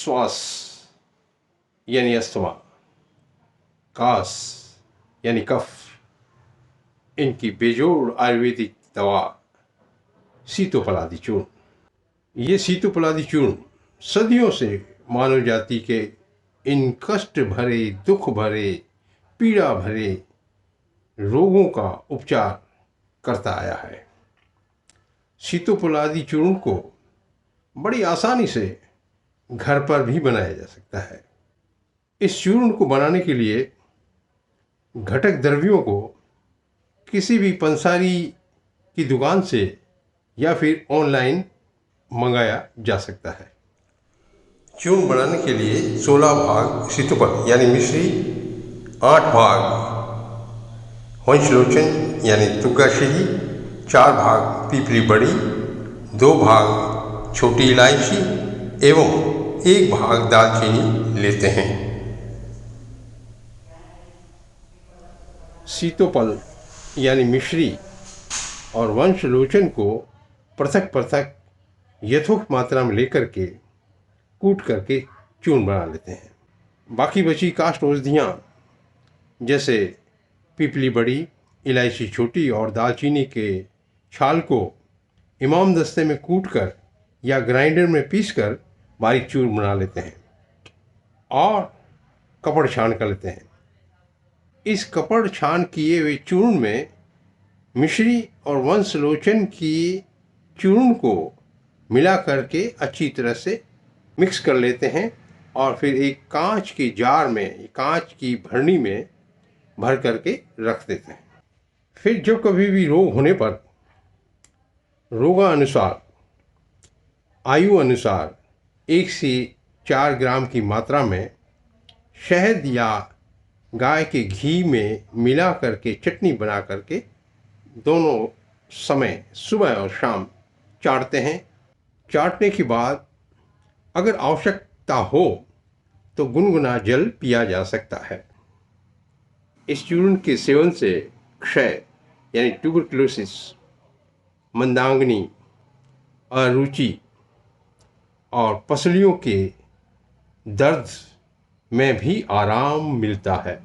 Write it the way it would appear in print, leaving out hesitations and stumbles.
श्वास यानी अस्थमा, कास यानी कफ, इनकी बेजोड़ आयुर्वेदिक दवा सीतोपलादी चूर्ण। ये सीतोपलादी चूर्ण सदियों से मानव जाति के इन कष्ट भरे, दुख भरे, पीड़ा भरे रोगों का उपचार करता आया है। सीतोपलादी चूर्ण को बड़ी आसानी से घर पर भी बनाया जा सकता है। इस चूर्ण को बनाने के लिए घटक द्रव्यों को किसी भी पंसारी की दुकान से या फिर ऑनलाइन मंगाया जा सकता है। चूर्ण बनाने के लिए 16 भाग सीतोपल यानी मिश्री, 8 भाग वंशलोचन यानी तुग्गाशही, 4 भाग पीपली बड़ी, 2 भाग छोटी इलायची एवं 1 भाग दालचीनी लेते हैं। सीतोपल यानी मिश्री और वंशलोचन को पृथक पृथक यथोक्त मात्रा में लेकर के कूट करके चूर्ण बना लेते हैं। बाकी बची काष्ठ औषधियाँ जैसे पीपली बड़ी, इलायची छोटी और दालचीनी के छाल को इमाम दस्ते में कूटकर या ग्राइंडर में पीसकर बारीक चूर्ण बना लेते हैं और कपड़ छान कर लेते हैं। इस कपड़ छान किए हुए चूर्ण में मिश्री और वंशलोचन की चूर्ण को मिला करके अच्छी तरह से मिक्स कर लेते हैं और फिर एक कांच के जार में, कांच की भरनी में भर करके रख देते हैं। फिर जब कभी भी रोग होने पर रोगानुसार, आयु अनुसार 1 से 4 ग्राम की मात्रा में शहद या गाय के घी में मिला करके चटनी बना करके दोनों समय सुबह और शाम चाटते हैं। चाटने के बाद अगर आवश्यकता हो तो गुनगुना जल पिया जा सकता है। इस चूर्ण के सेवन से क्षय यानी ट्यूबरकुलोसिस, मंदाग्नि, अरुचि और पसलियों के दर्द में भी आराम मिलता है।